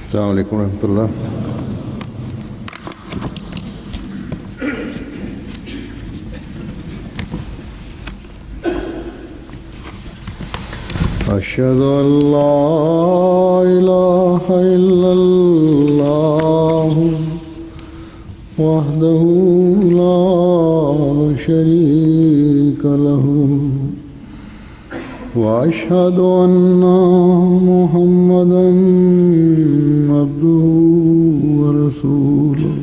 السلام علیکم ورحمۃ اللہ. أشهد أن لا إله إلا الله وحده لا شريك له وأشهد أن محمدا عبده ورسوله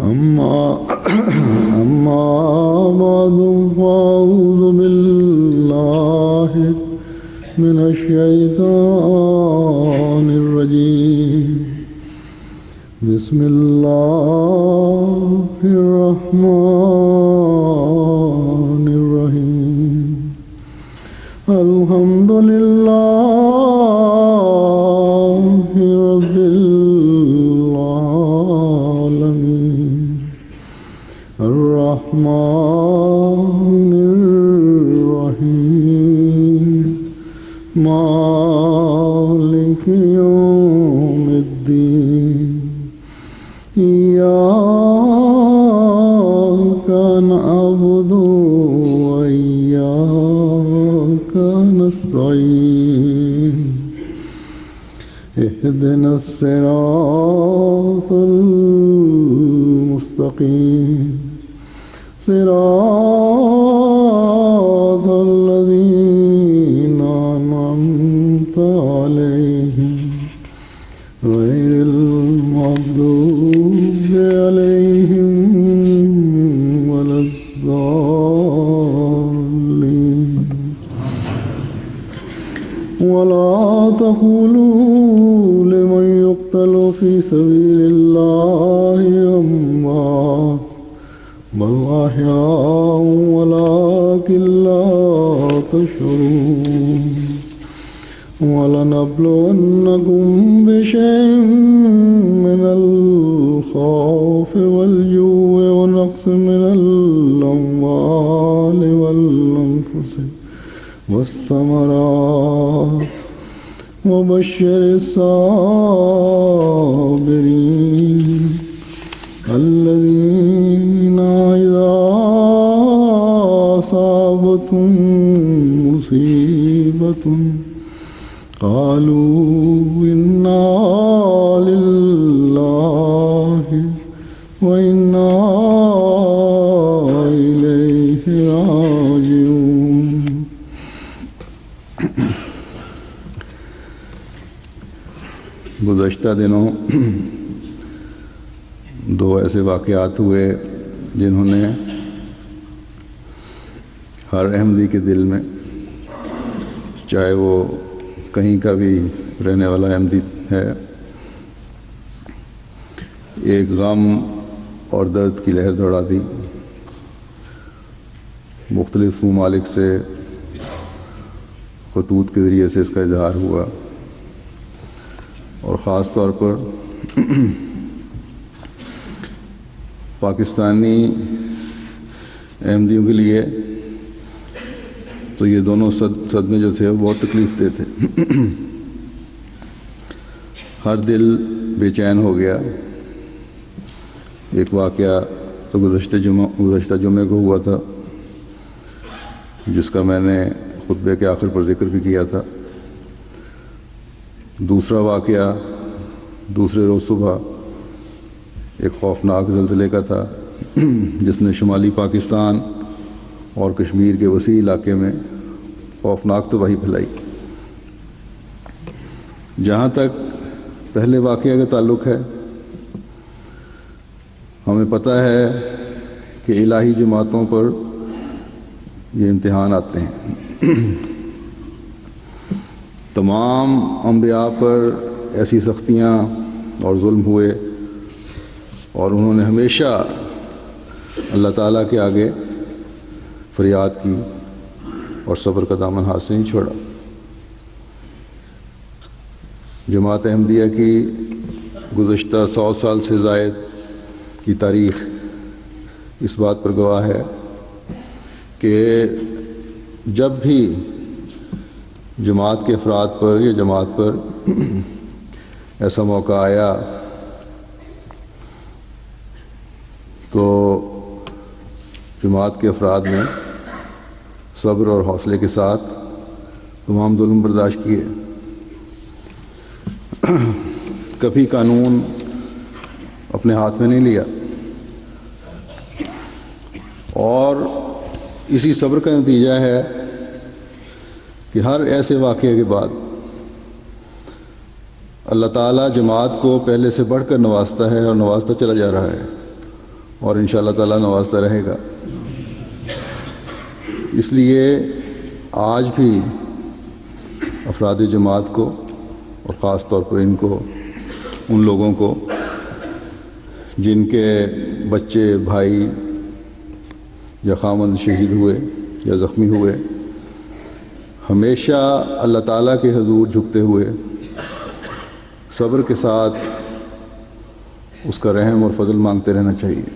أما بعد فأعوذ بالله من الشيطان الرجيم. بسم الله الرحمن الرحيم. الحمد لله رب العالمين الرحمن الرحيم مالك يوم الدين. إياك نعبد وإياك نستعين. اهدنا الصراط المستقيم صراط الذين أنعمت عليهم غير المغضوب عليهم ولا الضالين. ولا تقولوا لمن يقتل في سبيل الله أموات بل أحياء ولكن لا تشعرون. ولنبلونكم بشيء من الخوف والجوع ونقص من الأموال والأنفس والثمرات وبشر الصابرين الذين إذا أصابتهم مصيبة قالوا إنا لله وإنا إليه راجعون. گزشتہ دنوں دو ایسے واقعات ہوئے جنہوں نے ہر احمدی کے دل میں، چاہے وہ کہیں کا بھی رہنے والا احمدی ہے، ایک غم اور درد کی لہر دوڑا دی. مختلف ممالک سے خطوط کے ذریعے سے اس کا اظہار ہوا، اور خاص طور پر پاکستانی احمدیوں کے لیے تو یہ دونوں صدمے جو تھے وہ بہت تکلیف دہ تھے. ہر دل بے چین ہو گیا. ایک واقعہ تو گزشتہ جمعے کو ہوا تھا، جس کا میں نے خطبے کے آخر پر ذکر بھی کیا تھا. دوسرا واقعہ دوسرے روز صبح ایک خوفناک زلزلے کا تھا، جس نے شمالی پاکستان اور کشمیر کے وسیع علاقے میں خوفناک تباہی پھیلائی. جہاں تک پہلے واقعہ کا تعلق ہے، ہمیں پتہ ہے کہ الہی جماعتوں پر یہ امتحان آتے ہیں. تمام انبیاء پر ایسی سختیاں اور ظلم ہوئے، اور انہوں نے ہمیشہ اللہ تعالیٰ کے آگے فریاد کی اور صبر کا دامن ہاتھ سے نہیں چھوڑا. جماعت احمدیہ کی گزشتہ 100 سال سے زائد کی تاریخ اس بات پر گواہ ہے کہ جب بھی جماعت کے افراد پر یا جماعت پر ایسا موقع آیا تو جماعت کے افراد نے صبر اور حوصلے کے ساتھ تمام ظلم برداشت کیے. کبھی قانون اپنے ہاتھ میں نہیں لیا، اور اسی صبر کا نتیجہ ہے کہ ہر ایسے واقعے کے بعد اللہ تعالیٰ جماعت کو پہلے سے بڑھ کر نوازتا ہے اور نوازتا چلا جا رہا ہے، اور انشاءاللہ تعالیٰ نوازتا رہے گا. اس لیے آج بھی افراد جماعت کو، اور خاص طور پر ان لوگوں کو جن کے بچے، بھائی یا خامند شہید ہوئے یا زخمی ہوئے، ہمیشہ اللہ تعالیٰ کے حضور جھکتے ہوئے صبر کے ساتھ اس کا رحم اور فضل مانگتے رہنا چاہیے.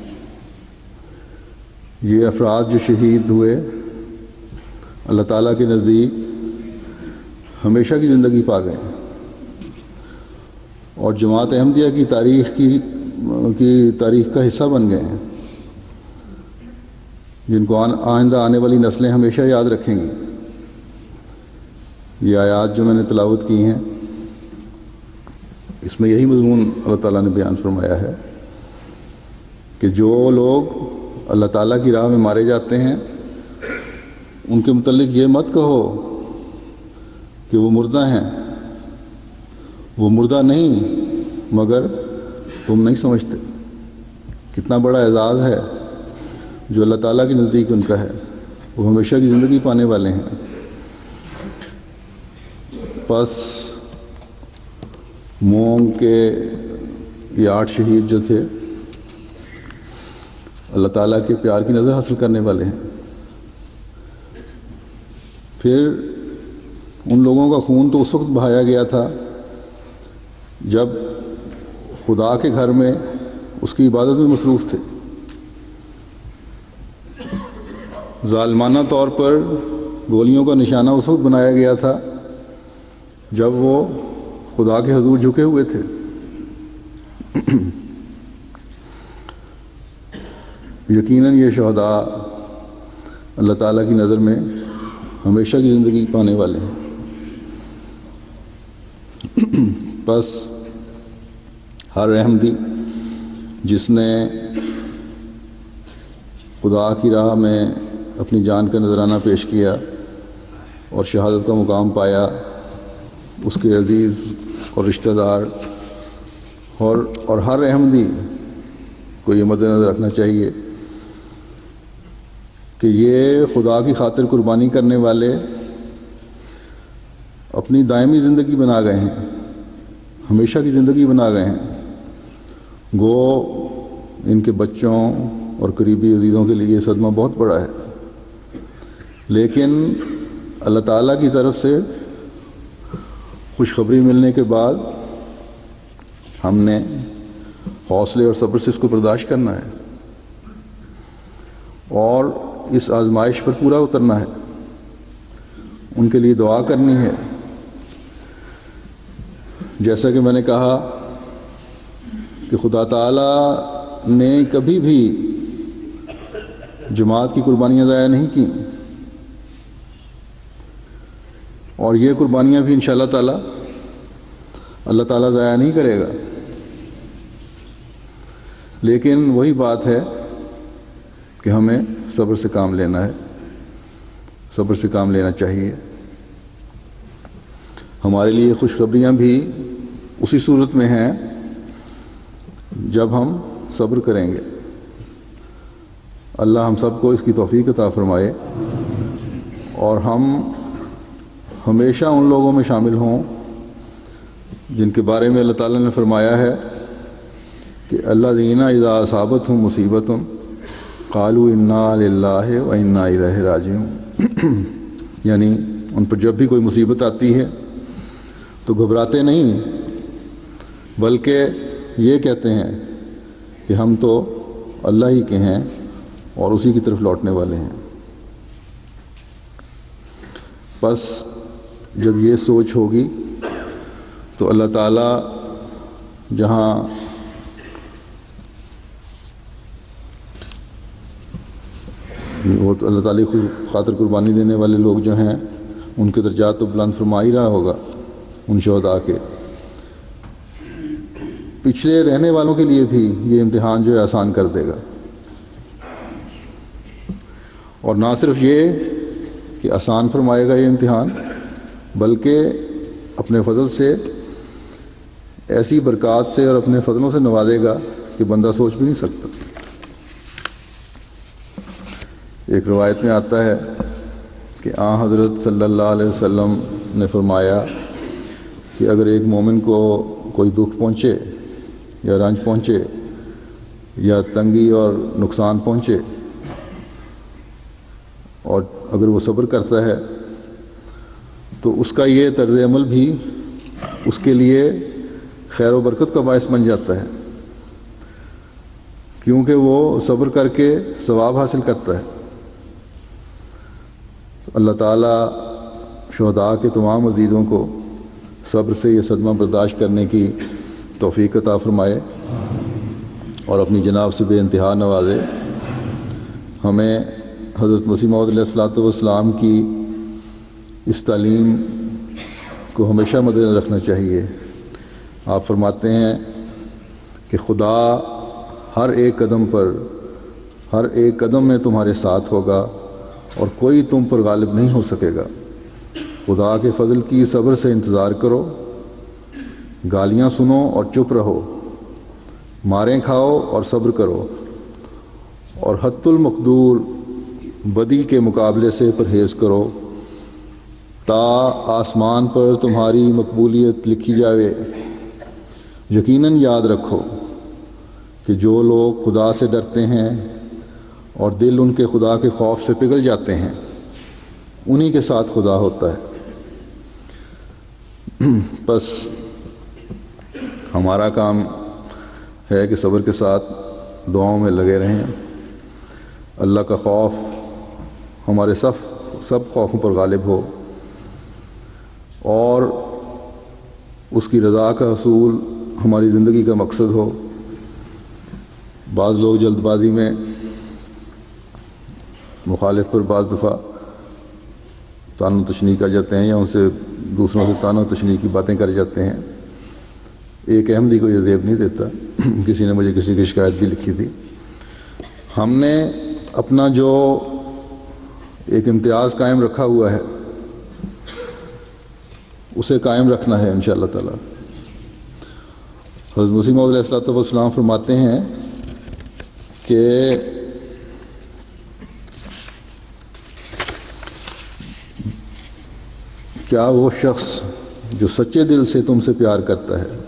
یہ افراد جو شہید ہوئے اللہ تعالیٰ کے نزدیک ہمیشہ کی زندگی پا گئے، اور جماعت احمدیہ کی تاریخ کا حصہ بن گئے ہیں، جن کو آئندہ آنے والی نسلیں ہمیشہ یاد رکھیں گی. یہ آیات جو میں نے تلاوت کی ہیں، اس میں یہی مضمون اللہ تعالیٰ نے بیان فرمایا ہے کہ جو لوگ اللہ تعالیٰ کی راہ میں مارے جاتے ہیں ان کے متعلق یہ مت کہو کہ وہ مردہ ہیں. وہ مردہ نہیں، مگر تم نہیں سمجھتے. کتنا بڑا اعزاز ہے جو اللہ تعالیٰ کے نزدیک ان کا ہے. وہ ہمیشہ کی زندگی پانے والے ہیں. پس مونگ کے یہ 8 شہید جو تھے اللہ تعالیٰ کے پیار کی نظر حاصل کرنے والے ہیں. پھر ان لوگوں کا خون تو اس وقت بہایا گیا تھا جب خدا کے گھر میں اس کی عبادت میں مصروف تھے. ظالمانہ طور پر گولیوں کا نشانہ اس وقت بنایا گیا تھا جب وہ خدا کے حضور جھکے ہوئے تھے. یقیناً یہ شہداء اللہ تعالیٰ کی نظر میں ہمیشہ کی زندگی پانے والے ہیں. بس ہر احمدی جس نے خدا کی راہ میں اپنی جان کا نذرانہ پیش کیا اور شہادت کا مقام پایا، اس کے عزیز اور رشتہ دار اور ہر احمدی کو یہ مد نظر رکھنا چاہیے کہ یہ خدا کی خاطر قربانی کرنے والے اپنی دائمی زندگی بنا گئے ہیں، ہمیشہ کی زندگی بنا گئے ہیں. گو ان کے بچوں اور قریبی عزیزوں کے لیے یہ صدمہ بہت بڑا ہے، لیکن اللہ تعالیٰ کی طرف سے خوشخبری ملنے کے بعد ہم نے حوصلے اور صبر سے اس کو برداشت کرنا ہے اور اس آزمائش پر پورا اترنا ہے. ان کے لیے دعا کرنی ہے. جیسا کہ میں نے کہا کہ خدا تعالیٰ نے کبھی بھی جماعت کی قربانیاں ضائع نہیں کی، اور یہ قربانیاں بھی انشاءاللہ تعالیٰ اللہ تعالیٰ ضائع نہیں کرے گا. لیکن وہی بات ہے کہ ہمیں صبر سے کام لینا ہے، صبر سے کام لینا چاہیے. ہمارے لیے خوشخبریاں بھی اسی صورت میں ہیں جب ہم صبر کریں گے. اللہ ہم سب کو اس کی توفیق عطا فرمائے اور ہم ہمیشہ ان لوگوں میں شامل ہوں جن کے بارے میں اللہ تعالیٰ نے فرمایا ہے کہ الذین اذا اصابتہم مصیبۃ قالوا انا للہ و انا الیہ راجعون. یعنی ان پر جب بھی کوئی مصیبت آتی ہے تو گھبراتے نہیں، بلکہ یہ کہتے ہیں کہ ہم تو اللہ ہی کے ہیں اور اسی کی طرف لوٹنے والے ہیں. بس جب یہ سوچ ہوگی تو اللہ تعالیٰ جہاں وہ تو اللہ تعالیٰ کی خاطر قربانی دینے والے لوگ جو ہیں ان کے درجات تو بلند فرما ہی رہا ہوگا ان شہداء کے. پچھلے رہنے والوں کے لیے بھی یہ امتحان جو ہے آسان کر دے گا. اور نہ صرف یہ کہ آسان فرمائے گا یہ امتحان، بلکہ اپنے فضل سے ایسی برکات سے اور اپنے فضلوں سے نوازے گا کہ بندہ سوچ بھی نہیں سکتا. ایک روایت میں آتا ہے کہ حضرت صلی اللہ علیہ وسلم نے فرمایا کہ اگر ایک مومن کو کوئی دکھ پہنچے یا رنج پہنچے یا تنگی اور نقصان پہنچے اور اگر وہ صبر کرتا ہے تو اس کا یہ طرز عمل بھی اس کے لیے خیر و برکت کا باعث بن جاتا ہے، کیونکہ وہ صبر کر کے ثواب حاصل کرتا ہے. اللہ تعالیٰ شہداء کے تمام عزیزوں کو صبر سے یہ صدمہ برداشت کرنے کی توفیق عطا فرمائے اور اپنی جناب سے بے انتہا نوازے. ہمیں حضرت مسیح موعود علیہ الصلوۃ والسلام کی اس تعلیم کو ہمیشہ مد نظر رکھنا چاہیے. آپ فرماتے ہیں کہ خدا ہر ایک قدم پر، ہر ایک قدم میں تمہارے ساتھ ہوگا اور کوئی تم پر غالب نہیں ہو سکے گا. خدا کے فضل کی صبر سے انتظار کرو، گالیاں سنو اور چپ رہو، ماریں کھاؤ اور صبر کرو، اور حد المقدور بدی کے مقابلے سے پرہیز کرو تا آسمان پر تمہاری مقبولیت لکھی جاوے. یقیناً یاد رکھو کہ جو لوگ خدا سے ڈرتے ہیں اور دل ان کے خدا کے خوف سے پگھل جاتے ہیں انہی کے ساتھ خدا ہوتا ہے. بس ہمارا کام ہے کہ صبر کے ساتھ دعاؤں میں لگے رہیں. اللہ کا خوف ہمارے سب خوفوں پر غالب ہو اور اس کی رضا کا حصول ہماری زندگی کا مقصد ہو. بعض لوگ جلد بازی میں مخالف پر بعض دفعہ طعن و تشنیع کر جاتے ہیں یا ان سے دوسروں سے طعن و تشنیع کی باتیں کر جاتے ہیں. ایک احمدی کو یہ زیب نہیں دیتا. کسی نے مجھے کسی کی شکایت بھی لکھی تھی. ہم نے اپنا جو ایک امتیاز قائم رکھا ہوا ہے اسے قائم رکھنا ہے انشاءاللہ تعالی. حضرت مسیح موعود علیہ الصلوۃ والسلام فرماتے ہیں کہ کیا وہ شخص جو سچے دل سے تم سے پیار کرتا ہے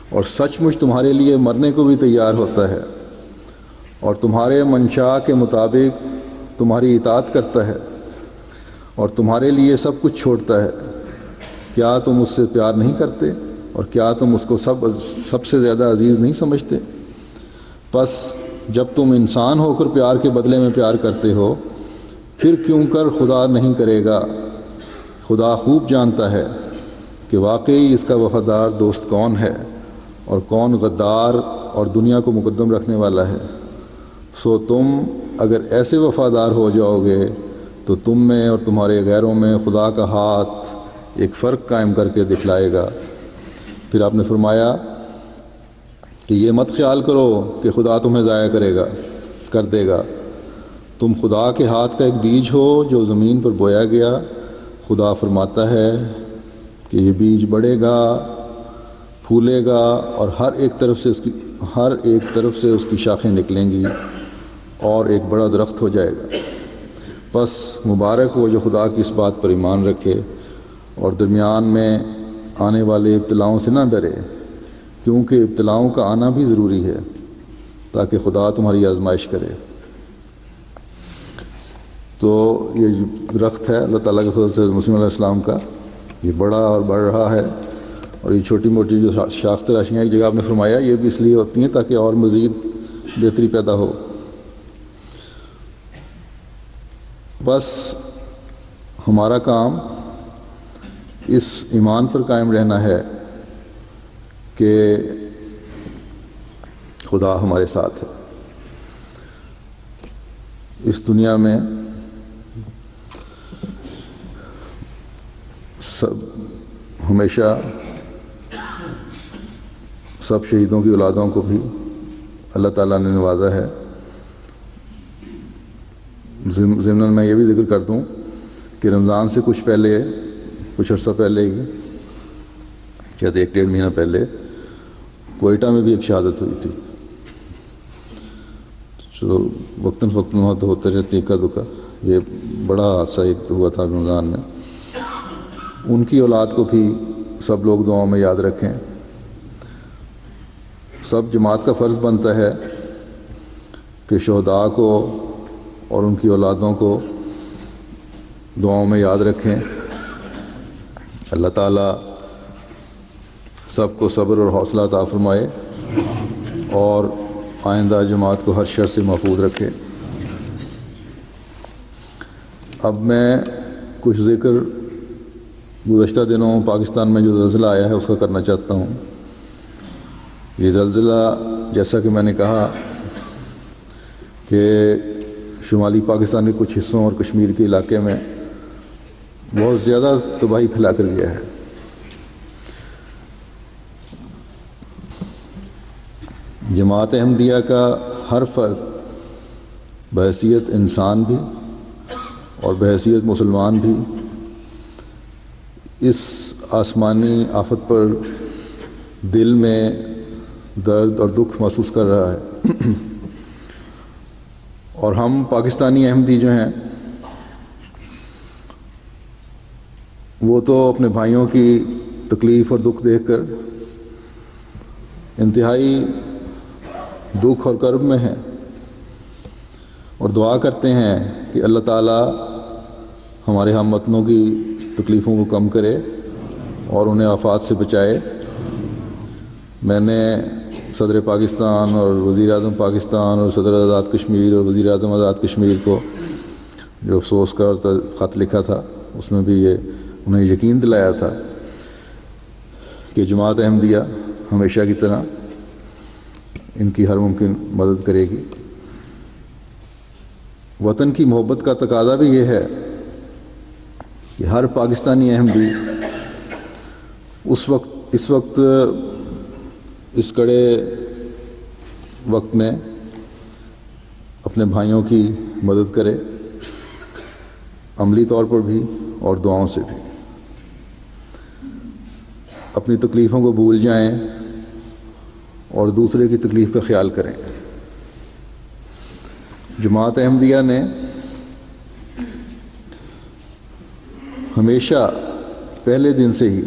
اور سچ مچ تمہارے لیے مرنے کو بھی تیار ہوتا ہے اور تمہارے منشاء کے مطابق تمہاری اطاعت کرتا ہے اور تمہارے لیے سب کچھ چھوڑتا ہے، کیا تم اس سے پیار نہیں کرتے اور کیا تم اس کو سب سے زیادہ عزیز نہیں سمجھتے؟ پس جب تم انسان ہو کر پیار کے بدلے میں پیار کرتے ہو پھر کیوں کر خدا نہیں کرے گا؟ خدا خوب جانتا ہے کہ واقعی اس کا وفادار دوست کون ہے اور کون غدار اور دنیا کو مقدم رکھنے والا ہے. سو تم اگر ایسے وفادار ہو جاؤ گے تو تم میں اور تمہارے غیروں میں خدا کا ہاتھ ایک فرق قائم کر کے دکھلائے گا. پھر آپ نے فرمایا کہ یہ مت خیال کرو کہ خدا تمہیں ضائع کر دے گا. تم خدا کے ہاتھ کا ایک بیج ہو جو زمین پر بویا گیا. خدا فرماتا ہے کہ یہ بیج بڑھے گا، پھولے گا اور ہر ایک طرف سے اس کی شاخیں نکلیں گی اور ایک بڑا درخت ہو جائے گا. بس مبارک وہ جو خدا کی اس بات پر ایمان رکھے اور درمیان میں آنے والے ابتلاؤں سے نہ ڈرے، کیونکہ ابتلاؤں کا آنا بھی ضروری ہے تاکہ خدا تمہاری آزمائش کرے. تو یہ جو درخت ہے اللہ تعالیٰ کے فضل سے مسلم علیہ السلام کا، یہ بڑا اور بڑھ رہا ہے. اور یہ چھوٹی موٹی جو شاخ تراشیاں ایک جگہ آپ نے فرمایا یہ بھی اس لیے ہوتی ہیں تاکہ اور مزید بہتری پیدا ہو. بس ہمارا کام اس ایمان پر قائم رہنا ہے کہ خدا ہمارے ساتھ ہے۔ اس دنیا میں ہمیشہ سب شہیدوں کی اولادوں کو بھی اللہ تعالیٰ نے نوازا ہے۔ ضمن میں یہ بھی ذکر کر دوں کہ رمضان سے کچھ عرصہ پہلے ہی، شاید 1-1.5 مہینہ پہلے، کوئٹہ میں بھی ایک شہادت ہوئی تھی۔ جو وقتاً فوقتاً وہاں تو ہوتے رہتے اکا دکا، یہ بڑا حادثہ ایک ہوا تھا رمضان میں۔ ان کی اولاد کو بھی سب لوگ دعاؤں میں یاد رکھیں۔ سب جماعت کا فرض بنتا ہے کہ شہداء کو اور ان کی اولادوں کو دعاؤں میں یاد رکھیں۔ اللہ تعالیٰ سب کو صبر اور حوصلہ عطا فرمائے اور آئندہ جماعت کو ہر شر سے محفوظ رکھے۔ اب میں کچھ ذکر گزشتہ دنوں پاکستان میں جو زلزلہ آیا ہے اس کا کرنا چاہتا ہوں۔ یہ زلزلہ، جیسا کہ میں نے کہا کہ شمالی پاکستان کے کچھ حصوں اور کشمیر کے علاقے میں بہت زیادہ تباہی پھیلا کر گیا ہے۔ جماعت احمدیہ کا ہر فرد بحیثیت انسان بھی اور بحیثیت مسلمان بھی اس آسمانی آفت پر دل میں درد اور دکھ محسوس کر رہا ہے۔ اور ہم پاکستانی احمدی جو ہیں وہ تو اپنے بھائیوں کی تکلیف اور دکھ دیکھ کر انتہائی دکھ اور کرب میں ہیں، اور دعا کرتے ہیں کہ اللہ تعالیٰ ہمارے ہم وطنوں کی تکلیفوں کو کم کرے اور انہیں آفات سے بچائے۔ میں نے صدر پاکستان اور وزیر اعظم پاکستان اور صدر آزاد کشمیر اور وزیر اعظم آزاد کشمیر کو جو افسوس کا خط لکھا تھا، اس میں بھی انہیں یقین دلایا تھا کہ جماعت احمدیہ ہمیشہ کی طرح ان کی ہر ممکن مدد کرے گی۔ وطن کی محبت کا تقاضا بھی یہ ہے کہ ہر پاکستانی احمدی اس وقت اس کڑے وقت میں اپنے بھائیوں کی مدد کرے، عملی طور پر بھی اور دعاؤں سے بھی۔ اپنی تکلیفوں کو بھول جائیں اور دوسرے کی تکلیف کا خیال کریں۔ جماعت احمدیہ نے ہمیشہ پہلے دن سے ہی،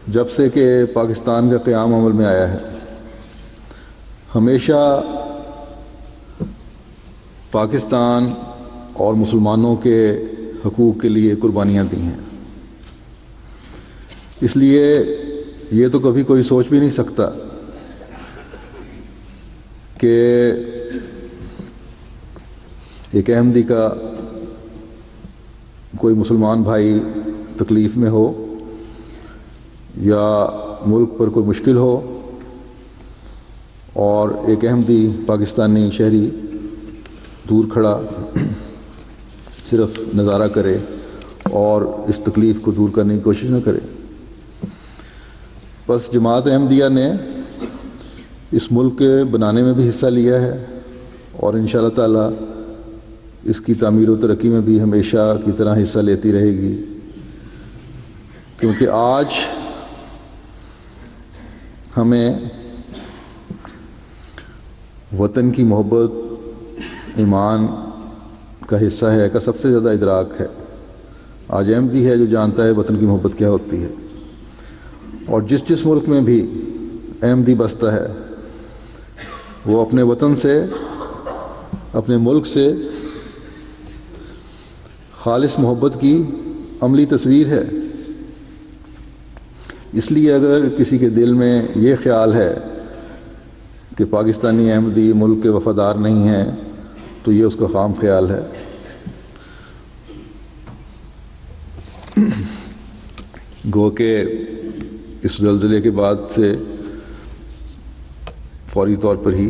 جب سے کہ پاکستان کا قیام عمل میں آیا ہے، ہمیشہ پاکستان اور مسلمانوں کے حقوق کے لیے قربانیاں دی ہیں۔ اس لیے یہ تو کبھی کوئی سوچ بھی نہیں سکتا کہ ایک احمدی کا کوئی مسلمان بھائی تکلیف میں ہو یا ملک پر کوئی مشکل ہو اور ایک احمدی پاکستانی شہری دور کھڑا صرف نظارہ کرے اور اس تکلیف کو دور کرنے کی کوشش نہ کرے۔ بس جماعت احمدیہ نے اس ملک کے بنانے میں بھی حصہ لیا ہے اور انشاءاللہ تعالی اس کی تعمیر و ترقی میں بھی ہمیشہ کی طرح حصہ لیتی رہے گی، کیونکہ آج ہمیں وطن کی محبت ایمان کا حصہ ہے کا سب سے زیادہ ادراک ہے۔ آج احمدی ہے جو جانتا ہے وطن کی محبت کیا ہوتی ہے، اور جس ملک میں بھی احمدی بستا ہے وہ اپنے وطن سے، اپنے ملک سے خالص محبت کی عملی تصویر ہے۔ اس لیے اگر کسی کے دل میں یہ خیال ہے کہ پاکستانی احمدی ملک کے وفادار نہیں ہیں تو یہ اس کا خام خیال ہے۔ گو کہ اس زلزلے کے بعد سے فوری طور پر ہی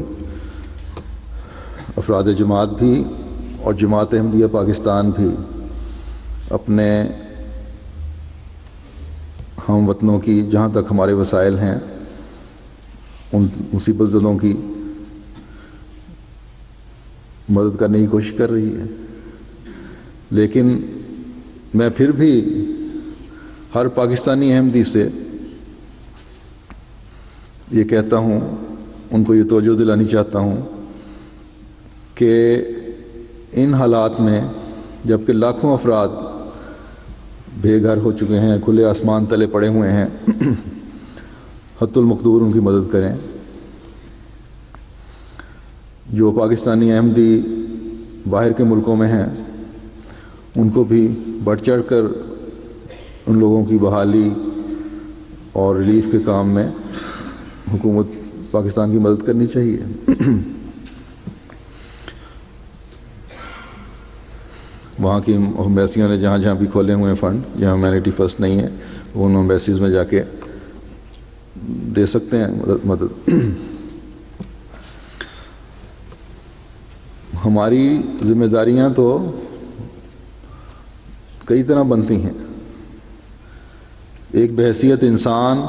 افراد جماعت بھی اور جماعت احمدیہ پاکستان بھی اپنے ہم وطنوں کی جہاں تک ہمارے وسائل ہیں ان مصیبت زدوں کی مدد کرنے کی کوشش کر رہی ہے. لیکن میں پھر بھی ہر پاکستانی احمدی سے یہ کہتا ہوں، ان کو یہ توجہ دلانی چاہتا ہوں کہ ان حالات میں جب کہ لاکھوں افراد بے گھر ہو چکے ہیں، کھلے آسمان تلے پڑے ہوئے ہیں، حتی المقدور ان کی مدد کریں. جو پاکستانی احمدی باہر کے ملکوں میں ہیں ان کو بھی بڑھ چڑھ کر ان لوگوں کی بحالی اور ریلیف کے کام میں حکومت پاکستان کی مدد کرنی چاہیے. وہاں کی ایمبیسیوں نے جہاں جہاں بھی کھولے ہوئے ہیں فنڈ، جہاں ہیومینٹی فرسٹ نہیں ہے، وہ ان ایمبیسیز میں جا کے دے سکتے ہیں مدد. ہماری ذمہ داریاں تو کئی طرح بنتی ہیں. ایک بحیثیت انسان،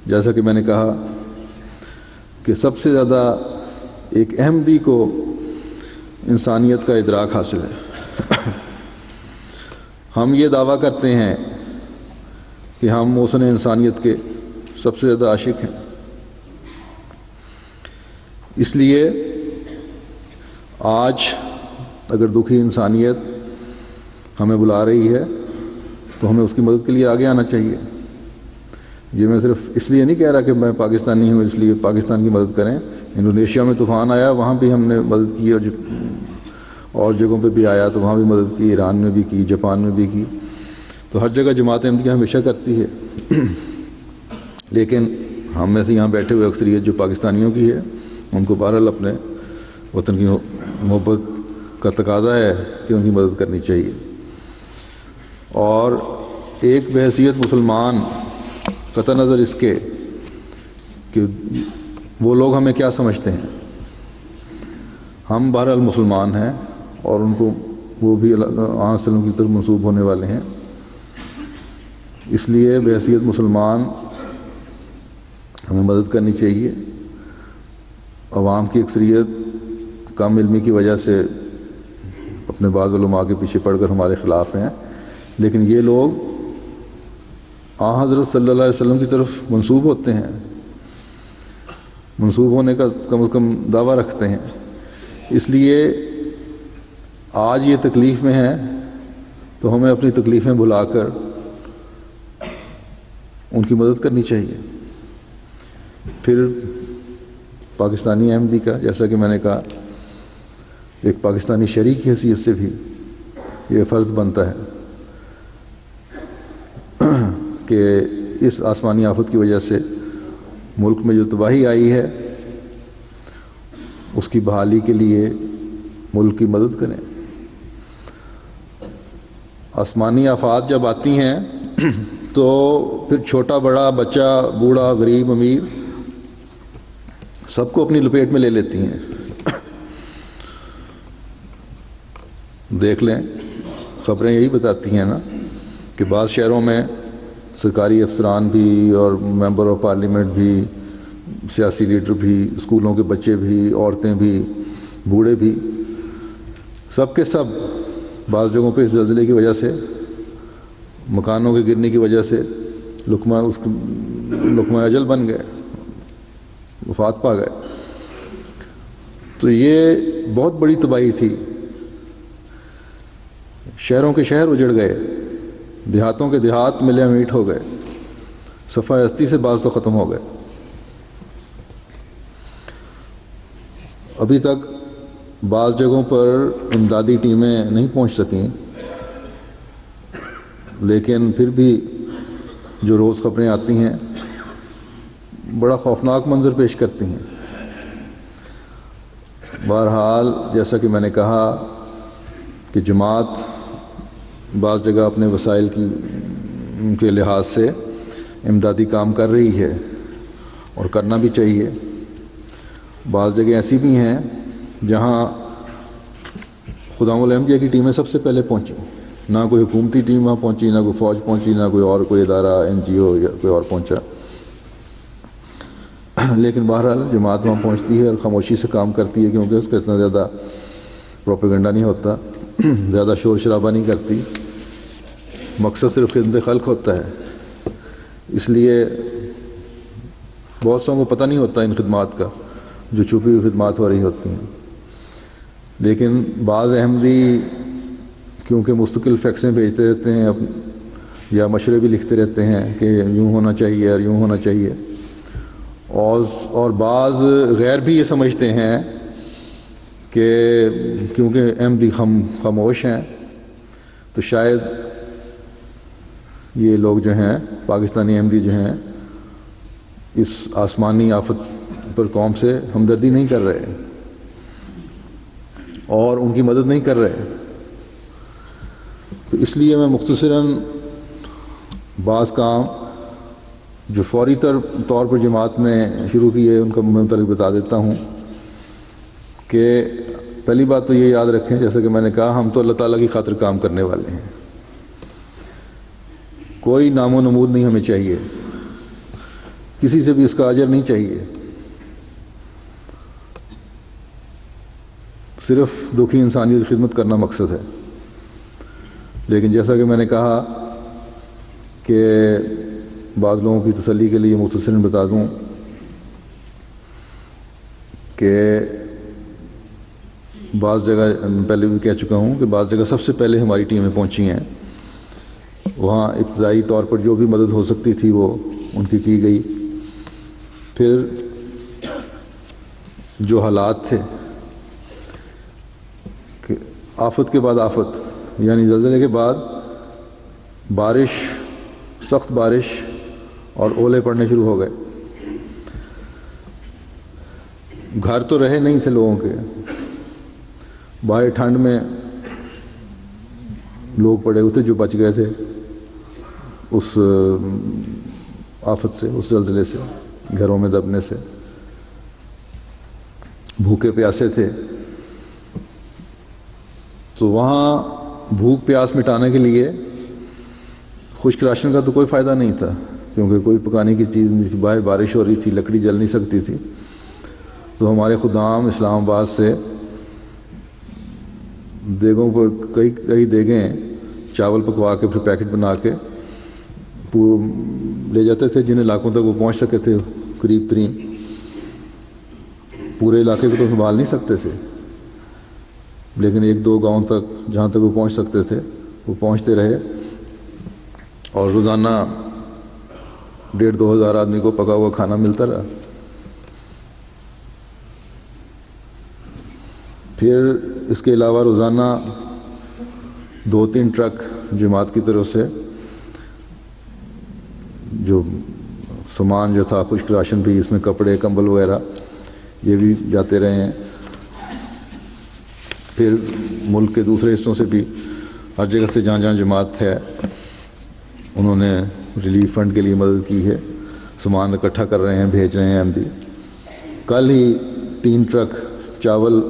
جیسا کہ میں نے کہا کہ سب سے زیادہ ایک احمدی کو انسانیت کا ادراک حاصل ہے. ہم یہ دعویٰ کرتے ہیں کہ ہم محسن انسانیت کے سب سے زیادہ عاشق ہیں. اس لیے آج اگر دکھی انسانیت ہمیں بلا رہی ہے تو ہمیں اس کی مدد کے لیے آگے آنا چاہیے. یہ میں صرف اس لیے نہیں کہہ رہا کہ میں پاکستانی ہوں اس لیے پاکستان کی مدد کریں. انڈونیشیا میں طوفان آیا، وہاں بھی ہم نے مدد کی، اور جگہوں پہ بھی آیا تو وہاں بھی مدد کی، ایران میں بھی کی، جاپان میں بھی کی. تو ہر جگہ جماعت احمدیہ ہمیشہ کرتی ہے. لیکن ہم میں سے یہاں بیٹھے ہوئے اکثریت جو پاکستانیوں کی ہے، ان کو بہرحال اپنے وطن کی محبت کا تقاضا ہے کہ ان کی مدد کرنی چاہیے. اور ایک بحیثیت مسلمان، قطع نظر اس کے کہ وہ لوگ ہمیں کیا سمجھتے ہیں، ہم بہرحال مسلمان ہیں اور ان کو وہ بھی آن وسلم کی طرف منسوب ہونے والے ہیں. اس لیے بحیثیت مسلمان ہمیں مدد کرنی چاہیے. عوام کی اکثریت کم علمی کی وجہ سے اپنے بعض علماء کے پیچھے پڑھ کر ہمارے خلاف ہیں، لیکن یہ لوگ آن حضرت صلی اللہ علیہ وسلم کی طرف منسوب ہوتے ہیں، منسوب ہونے کا کم از کم دعویٰ رکھتے ہیں. اس لیے آج یہ تکلیف میں ہیں تو ہمیں اپنی تکلیفیں بھلا کر ان کی مدد کرنی چاہیے. پھر پاکستانی احمدی کا، جیسا کہ میں نے کہا، ایک پاکستانی شہری کی حیثیت سے بھی یہ فرض بنتا ہے کہ اس آسمانی آفت کی وجہ سے ملک میں جو تباہی آئی ہے اس کی بحالی کے لیے ملک کی مدد کریں. آسمانی آفات جب آتی ہیں تو پھر چھوٹا بڑا، بچہ بوڑھا، غریب امیر، سب کو اپنی لپیٹ میں لے لیتی ہیں. دیکھ لیں، خبریں یہی بتاتی ہیں نا کہ بعض شہروں میں سرکاری افسران بھی اور ممبر آف پارلیمنٹ بھی، سیاسی لیڈر بھی، اسکولوں کے بچے بھی، عورتیں بھی، بوڑھے بھی، سب کے سب بعض جگہوں پہ اس زلزلے کی وجہ سے، مکانوں کے گرنے کی وجہ سے لقمہ اجل بن گئے، وفات پا گئے. تو یہ بہت بڑی تباہی تھی. شہروں کے شہر اجڑ گئے، دیہاتوں کے دیہات ملے میٹ ہو گئے، صفحہ ہستی سے بعض تو ختم ہو گئے. ابھی تک بعض جگہوں پر امدادی ٹیمیں نہیں پہنچ سکیں، لیکن پھر بھی جو روز خبریں آتی ہیں بڑا خوفناک منظر پیش کرتی ہیں. بہرحال جیسا کہ میں نے کہا کہ جماعت بعض جگہ اپنے وسائل کی کے لحاظ سے امدادی کام کر رہی ہے اور کرنا بھی چاہیے۔ بعض جگہ ایسی بھی ہیں جہاں خدام الاحمدیہ کی ٹیمیں سب سے پہلے پہنچی، نہ کوئی حکومتی ٹیم وہاں پہنچی، نہ کوئی فوج پہنچی، نہ کوئی ادارہ NGO یا کوئی اور پہنچا، لیکن بہرحال جماعت وہاں پہنچتی ہے اور خاموشی سے کام کرتی ہے، کیونکہ اس کا اتنا زیادہ پروپیگنڈا نہیں ہوتا، زیادہ شور شرابہ نہیں کرتی، مقصد صرف خدمت خلق ہوتا ہے۔ اس لیے بہت سو کو پتہ نہیں ہوتا ان خدمات کا، جو چھپی ہوئی خدمات ہو رہی ہوتی ہیں۔ لیکن بعض احمدی کیونکہ مستقل فیکسیں بھیجتے رہتے ہیں یا مشورے بھی لکھتے رہتے ہیں کہ یوں ہونا چاہیے اور یوں ہونا چاہیے، اور بعض غیر بھی یہ سمجھتے ہیں کہ کیونکہ احمدی خاموش ہیں تو شاید یہ لوگ جو ہیں پاکستانی احمدی جو ہیں اس آسمانی آفت پر قوم سے ہمدردی نہیں کر رہے اور ان کی مدد نہیں کر رہے۔ تو اس لیے میں مختصراً بعض کام جو فوری طور پر جماعت نے شروع کی ہے ان کا متعلق بتا دیتا ہوں کہ پہلی بات تو یہ یاد رکھیں، جیسا کہ میں نے کہا، ہم تو اللہ تعالیٰ کی خاطر کام کرنے والے ہیں، کوئی نام و نمود نہیں ہمیں چاہیے، کسی سے بھی اس کا اجر نہیں چاہیے، صرف دکھی انسانیت کی خدمت کرنا مقصد ہے۔ لیکن جیسا کہ میں نے کہا کہ بعض لوگوں کی تسلی کے لیے مختصراً بتا دوں کہ بعض جگہ پہلے بھی کہہ چکا ہوں کہ بعض جگہ سب سے پہلے ہماری ٹیمیں پہنچی ہیں، وہاں ابتدائی طور پر جو بھی مدد ہو سکتی تھی وہ ان کی گئی۔ پھر جو حالات تھے کہ آفت کے بعد آفت، یعنی زلزلے کے بعد بارش، سخت بارش اور اولے پڑنے شروع ہو گئے، گھر تو رہے نہیں تھے لوگوں کے، باہر ٹھنڈ میں لوگ پڑے ہوئے تھے جو بچ گئے تھے اس آفت سے، اس زلزلے سے، گھروں میں دبنے سے، بھوکے پیاسے تھے۔ تو وہاں بھوک پیاس مٹانے کے لیے خشک راشن کا تو کوئی فائدہ نہیں تھا، کیونکہ کوئی پکانے کی چیز نہیں تھی، باہر بارش ہو رہی تھی، لکڑی جل نہیں سکتی تھی۔ تو ہمارے خدام اسلام آباد سے دیگوں پر کئی دیگیں چاول پکوا کے پھر پیکٹ بنا کے لے جاتے تھے، جن علاقوں تک وہ پہنچ سکے تھے، قریب ترین، پورے علاقے کو تو سنبھال نہیں سکتے تھے، لیکن ایک دو گاؤں تک جہاں تک وہ پہنچ سکتے تھے وہ پہنچتے رہے، اور روزانہ 1500-2000 آدمی کو پکا ہوا کھانا ملتا رہا۔ پھر اس کے علاوہ روزانہ 2-3 ٹرک جماعت کی طرف سے جو سامان جو تھا، خشک راشن بھی، اس میں کپڑے، کمبل وغیرہ، یہ بھی جاتے رہے ہیں۔ پھر ملک کے دوسرے حصوں سے بھی ہر جگہ سے جہاں جہاں جماعت ہے انہوں نے ریلیف فنڈ کے لیے مدد کی ہے، سامان اکٹھا کر رہے ہیں، بھیج رہے ہیں احمدی۔ کل ہی 3 ٹرک چاول،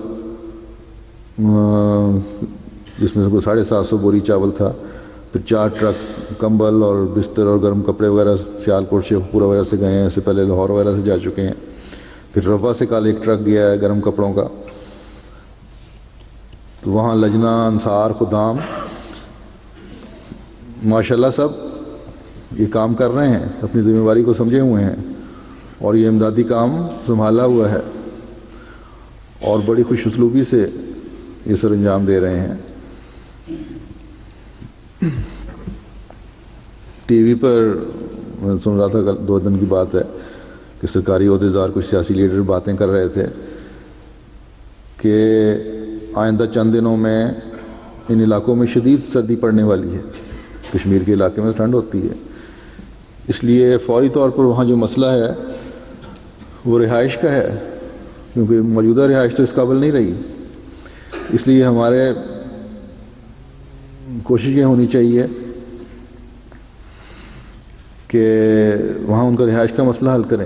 جس میں سے کوئی 750 بوری چاول تھا، پھر 4 ٹرک کمبل اور بستر اور گرم کپڑے وغیرہ سیالکوٹ، شیخ پورہ وغیرہ سے گئے ہیں، اس سے پہلے لاہور وغیرہ سے جا چکے ہیں۔ پھر رفح سے کل 1 ٹرک گیا ہے گرم کپڑوں کا۔ تو وہاں لجنہ، انصار، خدام ماشاءاللہ سب یہ کام کر رہے ہیں، اپنی ذمہ داری کو سمجھے ہوئے ہیں، اور یہ امدادی کام سنبھالا ہوا ہے اور بڑی خوش اسلوبی سے یہ سر انجام دے رہے ہیں۔ ٹی وی پر میں سن رہا تھا، کل 2 دن کی بات ہے، کہ سرکاری عہدیدار، کچھ سیاسی لیڈر باتیں کر رہے تھے کہ آئندہ چند دنوں میں ان علاقوں میں شدید سردی پڑنے والی ہے، کشمیر کے علاقے میں ٹھنڈ ہوتی ہے، اس لیے فوری طور پر وہاں جو مسئلہ ہے وہ رہائش کا ہے، کیونکہ موجودہ رہائش تو اس قابل نہیں رہی۔ اس لیے ہمارے کوشش یہ ہونی چاہیے کہ وہاں ان کا رہائش کا مسئلہ حل کریں،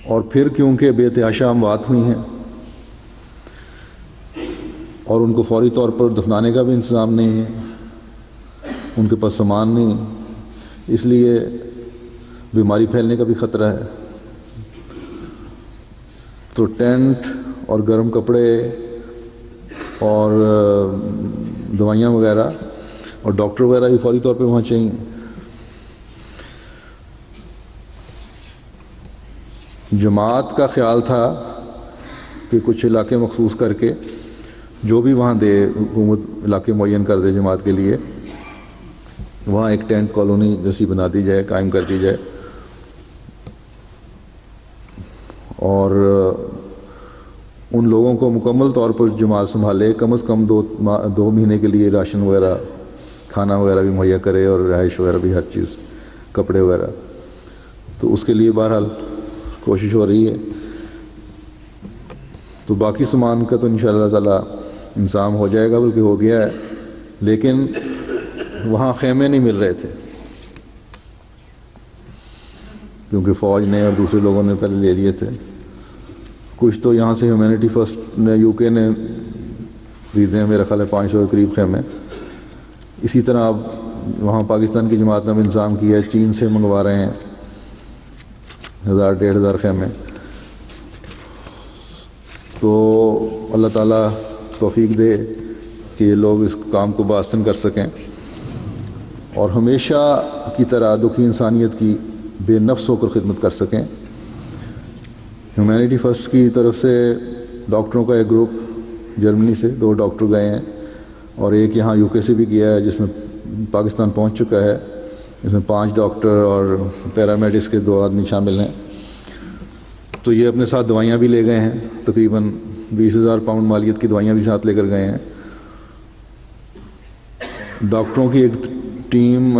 اور پھر کیونکہ بے تحاشا اموات ہوئی ہیں اور ان کو فوری طور پر دفنانے کا بھی انتظام نہیں ہے، ان کے پاس سامان نہیں، اس لیے بیماری پھیلنے کا بھی خطرہ ہے، تو ٹینٹ اور گرم کپڑے اور دوائیاں وغیرہ اور ڈاکٹر وغیرہ بھی فوری طور پہ وہاں چاہیے۔ جماعت کا خیال تھا کہ کچھ علاقے مخصوص کر کے جو بھی وہاں دے، حکومت علاقے معین کر دے جماعت کے لیے، وہاں ایک ٹینٹ کالونی جیسی بنا دی جائے، قائم کر دی جائے، اور ان لوگوں کو مکمل طور پر جماعت سنبھالے، کم از کم 2 مہینے کے لیے راشن وغیرہ، کھانا وغیرہ بھی مہیا کرے، اور رہائش وغیرہ بھی، ہر چیز، کپڑے وغیرہ۔ تو اس کے لیے بہرحال کوشش ہو رہی ہے۔ تو باقی سامان کا تو انشاءاللہ تعالیٰ انتظام ہو جائے گا، بلکہ ہو گیا ہے، لیکن وہاں خیمے نہیں مل رہے تھے کیونکہ فوج نے اور دوسرے لوگوں نے پہلے لے لیے تھے۔ کچھ تو یہاں سے ہیومینٹی فرسٹ نے، یو کے نے خریدے ہیں، میرا خیال ہے 500 کے قریب خیمے۔ اسی طرح اب وہاں پاکستان کی جماعت نے بھی انتظام کیا ہے، چین سے منگوا رہے ہیں 1000-1500 خیمے۔ تو اللہ تعالیٰ توفیق دے کہ یہ لوگ اس کام کو بآسن کر سکیں اور ہمیشہ کی طرح دکھی انسانیت کی بے نفس ہو کر خدمت کر سکیں۔ ہیومینٹی فرسٹ کی طرف سے ڈاکٹروں کا ایک گروپ جرمنی سے 2 ڈاکٹر گئے ہیں، اور ایک یہاں یو کے سے بھی گیا ہے، جس میں پاکستان پہنچ چکا ہے، اس میں 5 ڈاکٹر اور پیرامیڈکس کے 2 آدمی شامل ہیں۔ تو یہ اپنے ساتھ دوائیاں بھی لے گئے ہیں، تقریباً 20,000 پاؤنڈ مالیت کی دوائیاں بھی ساتھ لے کر گئے ہیں۔ ڈاکٹروں کی ایک ٹیم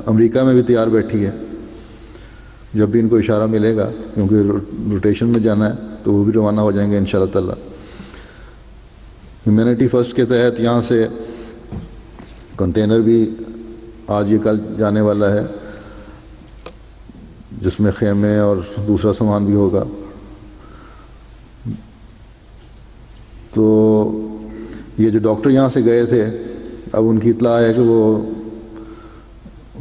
امریکہ میں بھی تیار بیٹھی ہے، جب بھی ان کو اشارہ ملے گا، کیونکہ روٹیشن میں جانا ہے تو وہ بھی روانہ ہو جائیں گے انشاءاللہ تعالیٰ۔ ہیومینٹی فرسٹ کے تحت یہاں سے کنٹینر بھی آج یہ کل جانے والا ہے، جس میں خیمے اور دوسرا سامان بھی ہوگا۔ تو یہ جو ڈاکٹر یہاں سے گئے تھے، اب ان کی اطلاع ہے کہ وہ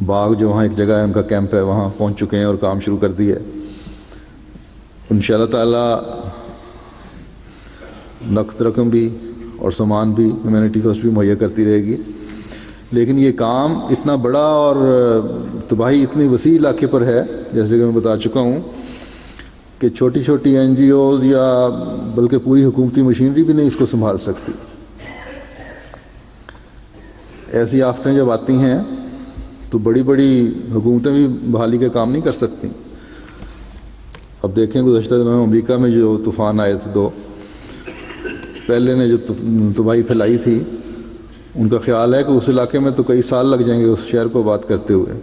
باغ جو وہاں ایک جگہ ہے، ان کا کیمپ ہے، وہاں پہنچ چکے ہیں اور کام شروع کر دی ہے۔ انشاءاللہ تعالیٰ نقد رقم بھی اور سامان بھی ہیومینٹی فرسٹ بھی مہیا کرتی رہے گی، لیکن یہ کام اتنا بڑا اور تباہی اتنی وسیع علاقے پر ہے، جیسے کہ میں بتا چکا ہوں، کہ چھوٹی چھوٹی NGOز یا بلکہ پوری حکومتی مشینری بھی نہیں اس کو سنبھال سکتی۔ ایسی آفتیں جب آتی ہیں تو بڑی بڑی حکومتیں بھی بحالی کا کام نہیں کر سکتی۔ اب دیکھیں گزشتہ دنوں میں امریکہ میں جو طوفان آئے تھے 2، پہلے نے جو تباہی پھیلائی تھی، ان کا خیال ہے کہ اس علاقے میں تو کئی سال لگ جائیں گے اس شہر کو آباد کرتے ہوئے۔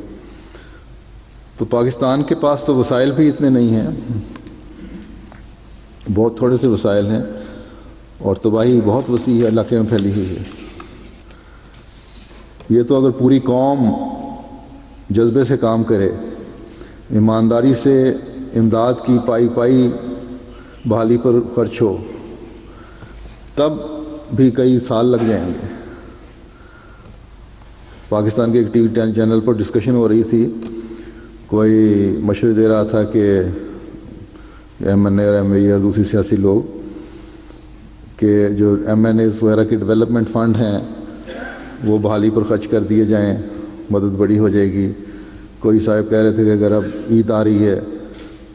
تو پاکستان کے پاس تو وسائل بھی اتنے نہیں ہیں، بہت تھوڑے سے وسائل ہیں، اور تباہی بہت وسیع علاقے میں پھیلی ہوئی ہے۔ یہ تو اگر پوری قوم جذبے سے کام کرے، ایمانداری سے امداد کی پائی بحالی پر خرچ ہو، تب بھی کئی سال لگ جائیں گے۔ پاکستان کے ایک ٹی وی چینل پر ڈسکشن ہو رہی تھی، کوئی مشورے دے رہا تھا کہ MNA اور MAE اور دوسری سیاسی لوگ کہ جو MNAs وغیرہ کے ڈیولپمنٹ فنڈ ہیں وہ بحالی پر خرچ کر دیے جائیں، مدد بڑی ہو جائے گی۔ کوئی صاحب کہہ رہے تھے کہ اگر اب عید آ رہی ہے،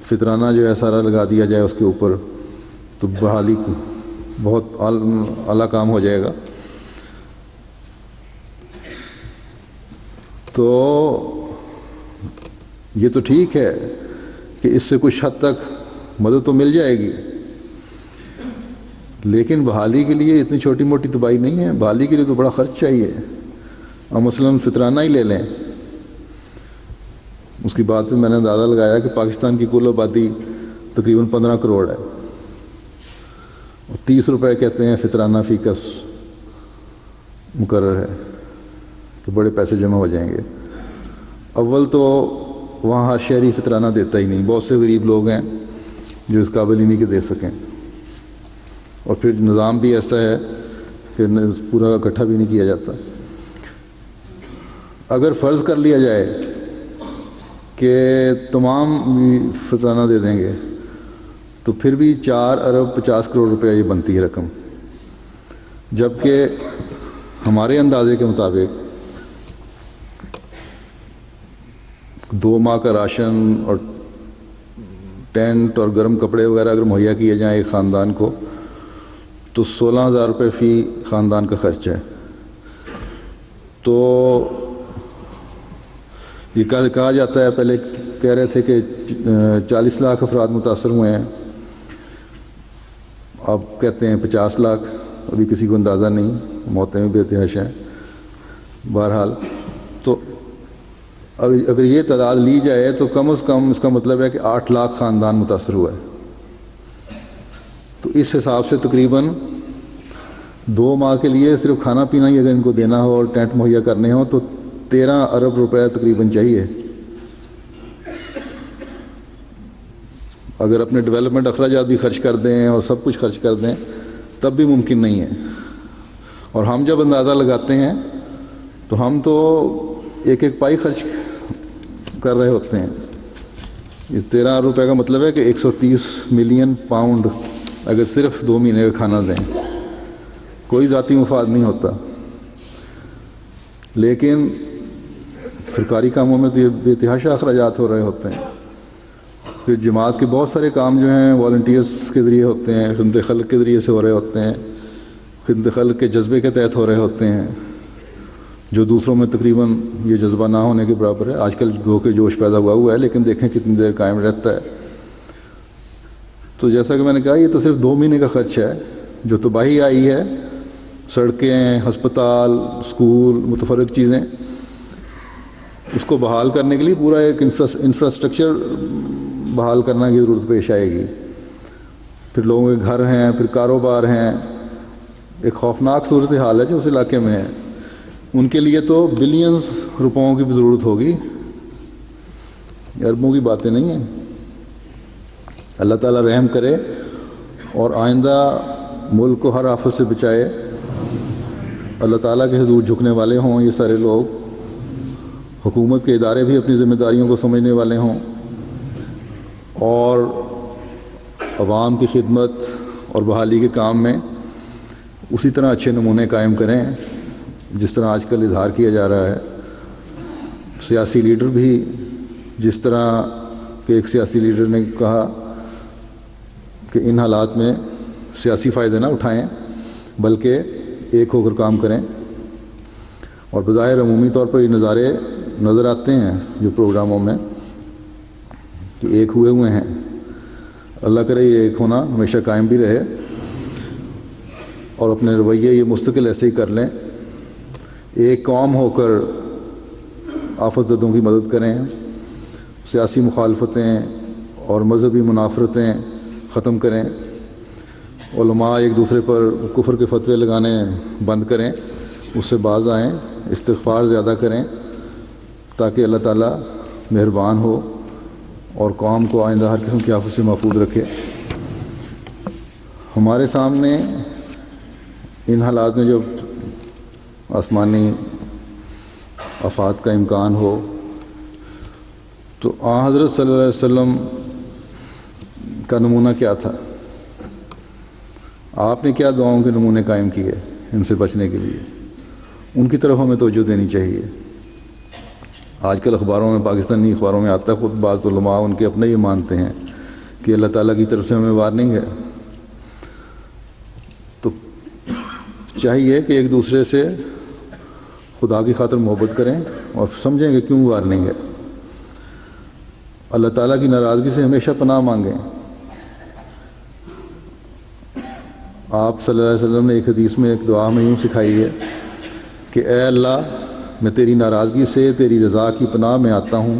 فطرانہ جو ہے سارا لگا دیا جائے اس کے اوپر، تو بحالی بہت اعلیٰ کام ہو جائے گا۔ تو یہ تو ٹھیک ہے کہ اس سے کچھ حد تک مدد تو مل جائے گی، لیکن بحالی کے لیے اتنی چھوٹی موٹی تباہی نہیں ہے، بحالی کے لیے تو بڑا خرچ چاہیے۔ اور مثلاً فطرانہ ہی لے لیں، اس کی بات سے میں نے اندازہ لگایا کہ پاکستان کی کل آبادی تقریباً 15 کروڑ ہے، اور 30 روپے کہتے ہیں فطرانہ فی کس مقرر ہے کہ بڑے پیسے جمع ہو جائیں گے. اول تو وہاں ہر شہری فطرانہ دیتا ہی نہیں، بہت سے غریب لوگ ہیں جو اس قابل ہی نہیں کہ دے سکیں، اور پھر نظام بھی ایسا ہے کہ پورا اکٹھا بھی نہیں کیا جاتا. اگر فرض کر لیا جائے کہ تمام فطرانہ دے دیں گے تو پھر بھی 4 ارب 50 کروڑ روپیہ یہ بنتی ہے رقم، جبکہ ہمارے اندازے کے مطابق 2 ماہ کا راشن اور ٹینٹ اور گرم کپڑے وغیرہ اگر مہیا کیے جائیں ایک خاندان کو تو 16,000 روپے فی خاندان کا خرچ ہے. تو یہ کہا جاتا ہے، پہلے کہہ رہے تھے کہ 40 لاکھ افراد متاثر ہوئے ہیں، اب کہتے ہیں 50 لاکھ، ابھی کسی کو اندازہ نہیں، موتیں بھی بے تحاشا ہیں. بہرحال تو اگر یہ تعداد لی جائے تو کم از کم اس کا مطلب ہے کہ 8 لاکھ خاندان متاثر ہوا ہے. تو اس حساب سے تقریباً 2 ماہ کے لیے صرف کھانا پینا ہی اگر ان کو دینا ہو اور ٹینٹ مہیا کرنے ہوں تو 13 ارب روپے تقریباً چاہیے. اگر اپنے ڈیولپمنٹ اخراجات بھی خرچ کر دیں اور سب کچھ خرچ کر دیں تب بھی ممکن نہیں ہے. اور ہم جب اندازہ لگاتے ہیں تو ہم تو ایک پائی خرچ کر رہے ہوتے ہیں. یہ 13 ارب روپے کا مطلب ہے کہ 130 ملین پاؤنڈ اگر صرف 2 مہینے کا کھانا دیں، کوئی ذاتی مفاد نہیں ہوتا. لیکن سرکاری کاموں میں تو یہ بے تحاشا اخراجات ہو رہے ہوتے ہیں. پھر جماعت کے بہت سارے کام جو ہیں والنٹیئرس کے ذریعے ہوتے ہیں، خدمت خلق کے ذریعے سے ہو رہے ہوتے ہیں، خدمت خلق کے جذبے کے تحت ہو رہے ہوتے ہیں، جو دوسروں میں تقریباً یہ جذبہ نہ ہونے کے برابر ہے. آج کل گو کے جوش پیدا ہوا ہے، لیکن دیکھیں کتنی دیر قائم رہتا ہے. تو جیسا کہ میں نے کہا یہ تو صرف 2 مہینے کا خرچ ہے. جو تباہی آئی ہے، سڑکیں، ہسپتال، اسکول، متفرق چیزیں، اس کو بحال کرنے کے لیے پورا ایک انفراسٹرکچر بحال کرنا کی ضرورت پیش آئے گی. پھر لوگوں کے گھر ہیں، پھر کاروبار ہیں. ایک خوفناک صورتحال ہے جو اس علاقے میں ہے. ان کے لیے تو بلینز روپوں کی بھی ضرورت ہوگی، اربوں کی باتیں نہیں ہیں. اللہ تعالیٰ رحم کرے اور آئندہ ملک کو ہر آفت سے بچائے. اللہ تعالیٰ کے حضور جھکنے والے ہوں یہ سارے لوگ، حکومت کے ادارے بھی اپنی ذمہ داریوں کو سمجھنے والے ہوں، اور عوام کی خدمت اور بحالی کے کام میں اسی طرح اچھے نمونے قائم کریں جس طرح آج کل اظہار کیا جا رہا ہے. سیاسی لیڈر بھی جس طرح کہ ایک سیاسی لیڈر نے کہا کہ ان حالات میں سیاسی فائدے نہ اٹھائیں بلکہ ایک ہو کر کام کریں. اور بظاہر عمومی طور پر یہ نظارے نظر آتے ہیں جو پروگراموں میں کہ ایک ہوئے ہیں. اللہ کرے یہ ایک ہونا ہمیشہ قائم بھی رہے اور اپنے رویے یہ مستقل ایسے ہی کر لیں. ایک قوم ہو کر آفت زدوں کی مدد کریں، سیاسی مخالفتیں اور مذہبی منافرتیں ختم کریں، علماء ایک دوسرے پر کفر کے فتوے لگانے بند کریں، اس سے باز آئیں، استغفار زیادہ کریں تاکہ اللہ تعالیٰ مہربان ہو اور قوم کو آئندہ ہر قسم کی آفت سے محفوظ رکھے. ہمارے سامنے ان حالات میں جب آسمانی آفات کا امکان ہو تو حضرت صلی اللہ علیہ وسلم کا نمونہ کیا تھا؟ آپ نے کیا دعاؤں کے نمونے قائم کیے ان سے بچنے کے لیے؟ ان کی طرف ہمیں توجہ دینی چاہیے. آج کل اخباروں میں، پاکستانی اخباروں میں آتا ہے، خود بعض علماء ان کے اپنے یہ مانتے ہیں کہ اللہ تعالیٰ کی طرف سے ہمیں وارننگ ہے. تو چاہیے کہ ایک دوسرے سے خدا کی خاطر محبت کریں اور سمجھیں کہ کیوں وارننگ ہے. اللہ تعالیٰ کی ناراضگی سے ہمیشہ پناہ مانگیں. آپ صلی اللہ علیہ وسلم نے ایک حدیث میں ایک دعا میں یوں سکھائی ہے کہ اے اللہ، میں تیری ناراضگی سے تیری رضا کی پناہ میں آتا ہوں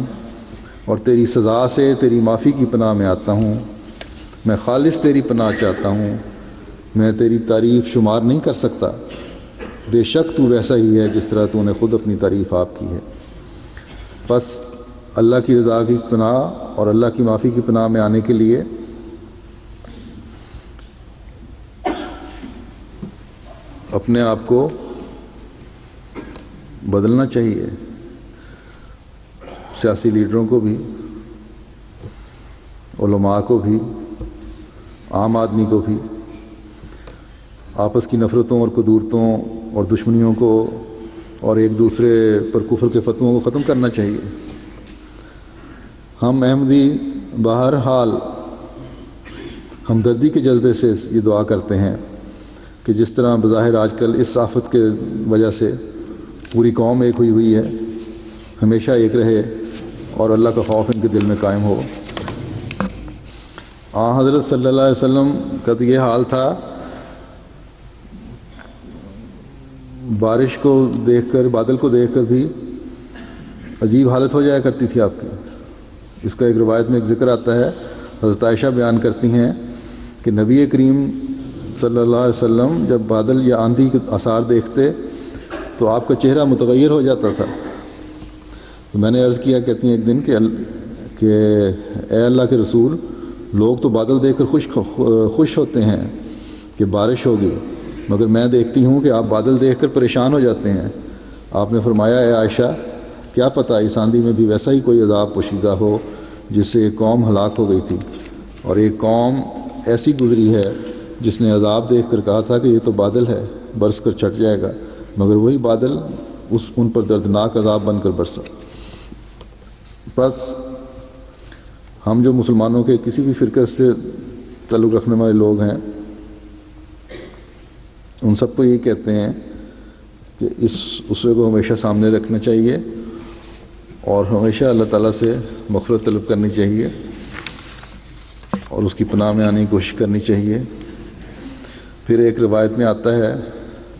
اور تیری سزا سے تیری معافی کی پناہ میں آتا ہوں. میں خالص تیری پناہ چاہتا ہوں، میں تیری تعریف شمار نہیں کر سکتا. بے شک تو ویسا ہی ہے جس طرح تو نے خود اپنی تعریف آپ کی ہے۔ بس اللہ کی رضا کی پناہ اور اللہ کی معافی کی پناہ میں آنے کے لیے اپنے آپ کو بدلنا چاہیے۔ سیاسی لیڈروں کو بھی، علماء کو بھی، عام آدمی کو بھی آپس کی نفرتوں اور قدورتوں اور دشمنیوں کو اور ایک دوسرے پر کفر کے فتووں کو ختم کرنا چاہیے۔ ہم احمدی بہرحال ہمدردی کے جذبے سے یہ دعا کرتے ہیں کہ جس طرح بظاہر آج کل اس آفت کے وجہ سے پوری قوم ایک ہوئی ہے، ہمیشہ ایک رہے اور اللہ کا خوف ان کے دل میں قائم ہو۔ حضرت صلی اللہ علیہ وسلم کا تو یہ حال تھا، بارش کو دیکھ کر، بادل کو دیکھ کر بھی عجیب حالت ہو جایا کرتی تھی آپ کی۔ اس کا ایک روایت میں ایک ذکر آتا ہے، حضرت عائشہ بیان کرتی ہیں کہ نبی کریم صلی اللہ علیہ وسلم جب بادل یا آندھی کے آثار دیکھتے تو آپ کا چہرہ متغیر ہو جاتا تھا۔ تو میں نے عرض کیا، کہتی ہیں ایک دن کہ اے اللہ کے رسول، لوگ تو بادل دیکھ کر خوش ہوتے ہیں کہ بارش ہوگی، مگر میں دیکھتی ہوں کہ آپ بادل دیکھ کر پریشان ہو جاتے ہیں۔ آپ نے فرمایا، اے عائشہ، کیا پتہ اس آندھی میں بھی ویسا ہی کوئی عذاب پوشیدہ ہو جس سے ایک قوم ہلاک ہو گئی تھی، اور ایک قوم ایسی گزری ہے جس نے عذاب دیکھ کر کہا تھا کہ یہ تو بادل ہے، برس کر چھٹ جائے گا، مگر وہی بادل ان پر دردناک عذاب بن کر برسا۔ بس ہم جو مسلمانوں کے کسی بھی فرقے سے تعلق رکھنے والے لوگ ہیں، ان سب کو یہی کہتے ہیں کہ اس اسوے کو ہمیشہ سامنے رکھنا چاہیے اور ہمیشہ اللہ تعالیٰ سے مغفرت طلب کرنی چاہیے اور اس کی پناہ میں آنے کی کوشش کرنی چاہیے۔ پھر ایک روایت میں آتا ہے،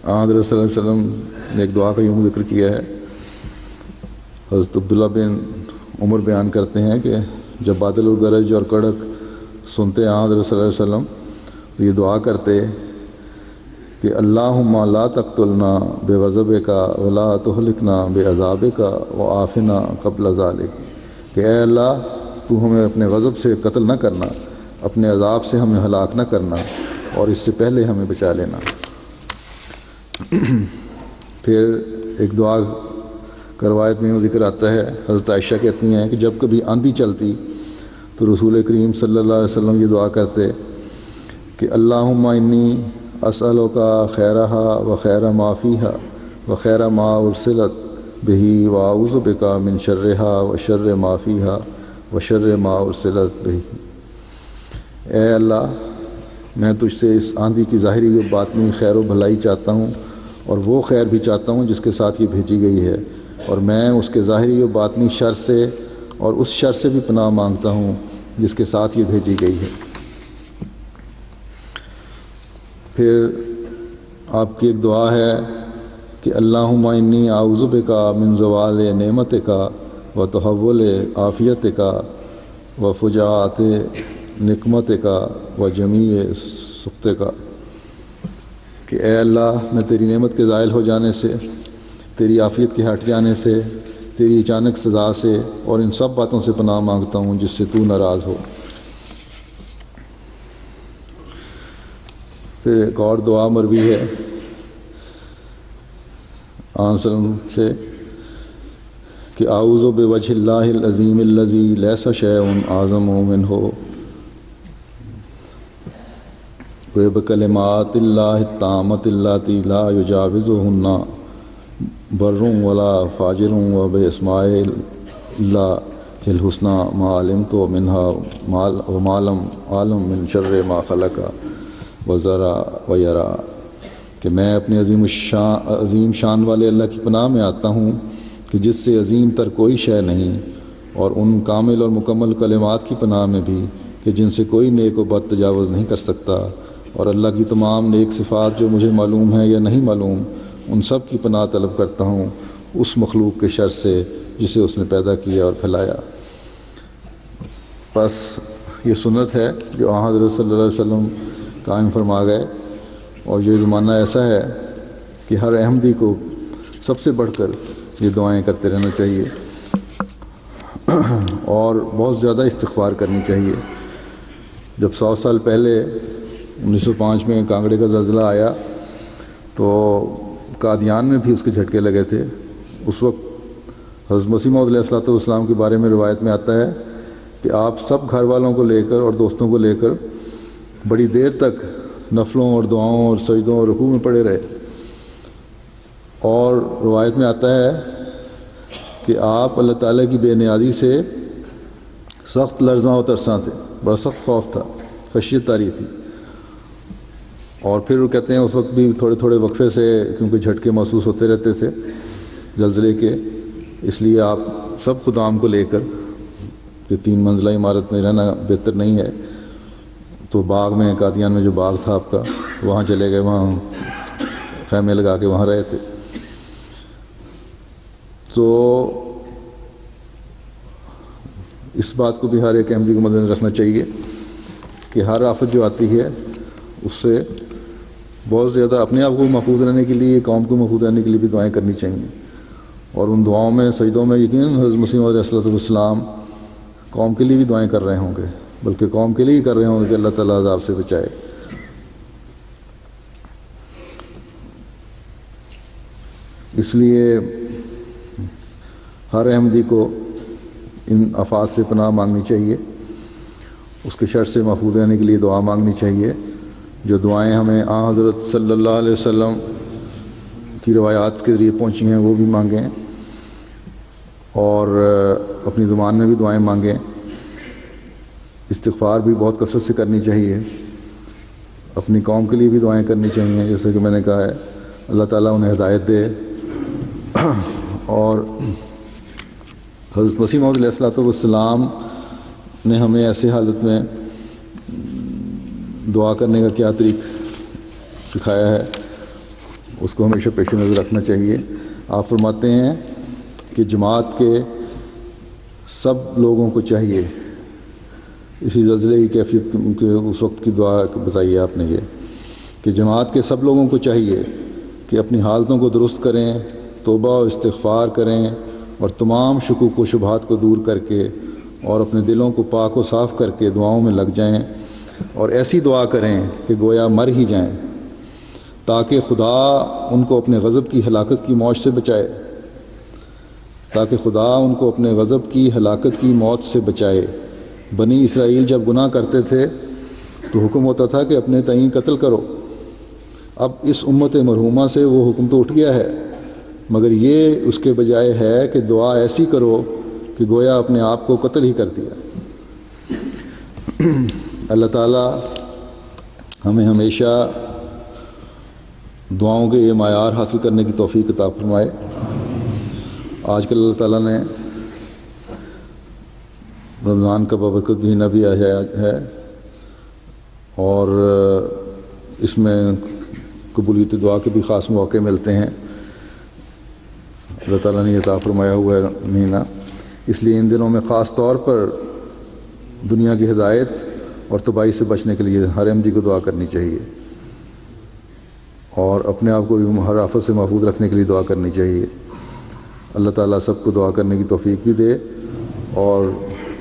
حضرت صلی اللہ علیہ وسلم نے ایک دعا کا یوں ذکر کیا ہے۔ حضرت عبداللہ بن عمر بیان کرتے ہیں کہ جب بادل اور گرج اور کڑک سنتے حضرت صلی اللہ علیہ وسلم تو یہ دعا کرتے کہ اللہم لا تقتلنا بغضبک ولا تہلکنا بعذابک وعافنا قبل ذلک، کہ اے اللہ تو ہمیں اپنے غضب سے قتل نہ کرنا، اپنے عذاب سے ہمیں ہلاک نہ کرنا، اور اس سے پہلے ہمیں بچا لینا۔ پھر ایک دعا کا روایت میں ذکر آتا ہے، حضرت عائشہ کہتی ہیں کہ جب کبھی آندھی چلتی تو رسول کریم صلی اللہ علیہ وسلم یہ دعا کرتے کہ اللہم انی اسألک خیرہا و خیر ما فیہا و خیر ما ارسلت بہ واعوذ بک من شرہا و شر ما فیہا و شر ما ارسلت بہ۔ اے اللہ، میں تجھ سے اس آندھی کی ظاہری و باطنی خیر و بھلائی چاہتا ہوں، اور وہ خیر بھی چاہتا ہوں جس کے ساتھ یہ بھیجی گئی ہے، اور میں اس کے ظاہری و باطنی شر سے اور اس شر سے بھی پناہ مانگتا ہوں جس کے ساتھ یہ بھیجی گئی ہے۔ پھر آپ کی ایک دعا ہے کہ اللہم انی اعوذ بک من زوال نعمتک و تحول عافیتک و فجاعت نقمتک و جمیع سخطک، کہ اے اللہ میں تیری نعمت کے زائل ہو جانے سے، تیری عافیت کے ہٹ جانے سے، تیری اچانک سزا سے اور ان سب باتوں سے پناہ مانگتا ہوں جس سے تو ناراض ہو۔ پھر ایک اور دعا مروی ہے آن سلم سے کہ اعوذ بوجہ اللہ العظیم الذی لیس شیء اعظم منہ وبکلمات اللہ التامۃ اللاتی لا یجاوزہن بر ولا فاجر وباسماء اللہ الحسنی ما علمت منها وما لم اعلم من شر ما خلق وزرا ویرا، کہ میں اپنے عظیم شان والے اللہ کی پناہ میں آتا ہوں کہ جس سے عظیم تر کوئی شے نہیں، اور ان کامل اور مکمل کلمات کی پناہ میں بھی کہ جن سے کوئی نیک و بد تجاوز نہیں کر سکتا، اور اللہ کی تمام نیک صفات جو مجھے معلوم ہیں یا نہیں معلوم، ان سب کی پناہ طلب کرتا ہوں اس مخلوق کے شر سے جسے اس نے پیدا کیا اور پھیلایا۔ بس یہ سنت ہے جو حضرت صلی اللہ علیہ وسلم قائم فرما گئے، اور یہ زمانہ ایسا ہے کہ ہر احمدی کو سب سے بڑھ کر یہ دعائیں کرتے رہنا چاہیے اور بہت زیادہ استغفار کرنی چاہیے۔ جب 100 سال پہلے 1905 میں کانگڑے کا زلزلہ آیا تو قادیان میں بھی اس کے جھٹکے لگے تھے۔ اس وقت حضرت مسیح موعود علیہ الصلوۃ والسلام کے بارے میں روایت میں آتا ہے کہ آپ سب گھر والوں کو لے کر اور دوستوں کو لے کر بڑی دیر تک نفلوں اور دعاؤں اور سجدوں اور رکوع میں پڑے رہے، اور روایت میں آتا ہے کہ آپ اللہ تعالیٰ کی بے نیازی سے سخت لرزاں و ترساں تھے، بڑا سخت خوف تھا، خشیت طاری تھی۔ اور پھر وہ کہتے ہیں اس وقت بھی تھوڑے تھوڑے وقفے سے کیونکہ جھٹکے محسوس ہوتے رہتے تھے زلزلے کے، اس لیے آپ سب خدام کو لے کر، کہ 3 منزلہ عمارت میں رہنا بہتر نہیں ہے، تو باغ میں قادیان میں جو باغ تھا آپ کا وہاں چلے گئے، وہاں خیمے لگا کے وہاں رہے تھے۔ تو اس بات کو بھی ہر ایک احمدی کو مد نظر رکھنا چاہیے کہ ہر آفت جو آتی ہے اس سے بہت زیادہ اپنے آپ کو محفوظ رہنے کے لیے، قوم کو محفوظ رہنے کے لیے بھی دعائیں کرنی چاہیے، اور ان دعاؤں میں سجدوں میں یقیناً حضرت مسیح موعود علیہ السلام قوم کے لیے بھی دعائیں کر رہے ہوں گے، بلکہ قوم کے لیے ہی کر رہے ہوں گے کہ اللہ تعالیٰ عذاب سے بچائے۔ اس لیے ہر احمدی کو ان آفات سے پناہ مانگنی چاہیے، اس کے شر سے محفوظ رہنے کے لیے دعا مانگنی چاہیے۔ جو دعائیں ہمیں حضرت صلی اللہ علیہ وسلم کی روایات کے ذریعے پہنچی ہیں وہ بھی مانگیں، اور اپنی زبان میں بھی دعائیں مانگیں۔ استغفار بھی بہت کثرت سے کرنی چاہیے، اپنی قوم کے لیے بھی دعائیں کرنی چاہیے، جیسے کہ میں نے کہا ہے اللہ تعالیٰ انہیں ہدایت دے۔ اور حضرت مسیح موعود علیہ الصلوۃ والسلام نے ہمیں ایسے حالت میں دعا کرنے کا کیا طریق سکھایا ہے، اس کو ہمیشہ پیش نظر رکھنا چاہیے۔ آپ فرماتے ہیں کہ جماعت کے سب لوگوں کو چاہیے، اسی زلزلے کی کیفیت کے اس وقت کی دعا بتائی ہے آپ نے یہ، کہ جماعت کے سب لوگوں کو چاہیے کہ اپنی حالتوں کو درست کریں، توبہ و استغفار کریں، اور تمام شکوک و شبہات کو دور کر کے اور اپنے دلوں کو پاک و صاف کر کے دعاؤں میں لگ جائیں، اور ایسی دعا کریں کہ گویا مر ہی جائیں، تاکہ خدا ان کو اپنے غضب کی ہلاکت کی موت سے بچائے، تاکہ خدا ان کو اپنے غضب کی ہلاکت کی موت سے بچائے۔ بنی اسرائیل جب گناہ کرتے تھے تو حکم ہوتا تھا کہ اپنے تئیں قتل کرو، اب اس امت مرحومہ سے وہ حکم تو اٹھ گیا ہے، مگر یہ اس کے بجائے ہے کہ دعا ایسی کرو کہ گویا اپنے آپ کو قتل ہی کر دیا۔ اللہ تعالیٰ ہمیں ہمیشہ دعاؤں کے یہ معیار حاصل کرنے کی توفیق عطا فرمائے۔ آج کل اللہ تعالیٰ نے رمضان کا بابرکت مہینہ بھی آیا ہے، اور اس میں قبولیت دعا کے بھی خاص مواقع ملتے ہیں، اللہ تعالیٰ نے عطا فرمایا ہوا ہے مہینہ، اس لیے ان دنوں میں خاص طور پر دنیا کی ہدایت اور تباہی سے بچنے کے لیے ہر احمدی کو دعا کرنی چاہیے، اور اپنے آپ کو بھی ہر آفت سے محفوظ رکھنے کے لیے دعا کرنی چاہیے۔ اللہ تعالیٰ سب کو دعا کرنے کی توفیق بھی دے، اور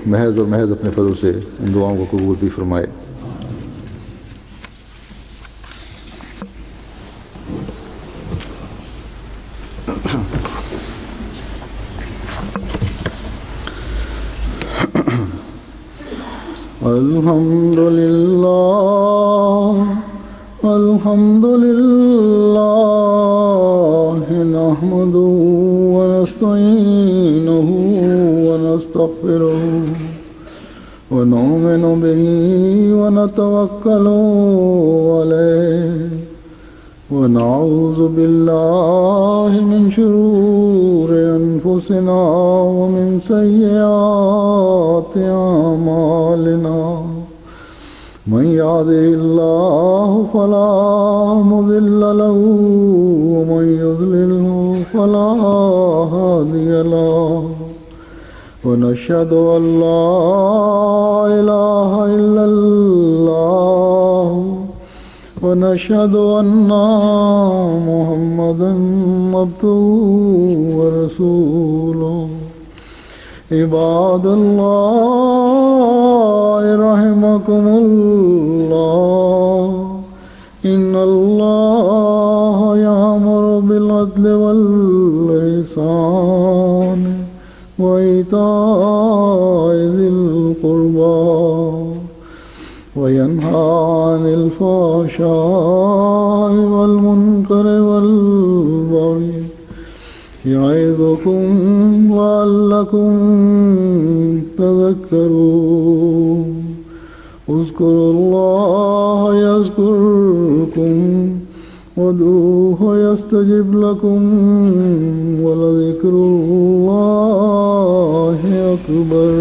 محض اور محض اپنے فضل سے ان دعاؤں کو قبول بھی فرمائے۔ الحمد لله نحمده ونستعينه ونستغفره ونؤمن به ونتوكل عليه ونعوذ بالله من شرور أنفسنا ومن سيئات أعمالنا من يهده الله فلا مضل له ومن يضلله فلا هادي له ونشهد أن لا إله إلا الله ونشهد أن محمدا عبده ورسوله عباد الله رحمكم الله إن الله يأمر بالعدل والإحسان وإيتاء ذي القربى وينهى عن الفحشاء والمنكر والبغي يعظكم لعلكم تذكرون اذكروا الله يذكركم وادعوه يستجب لكم ولذكر الله أكبر.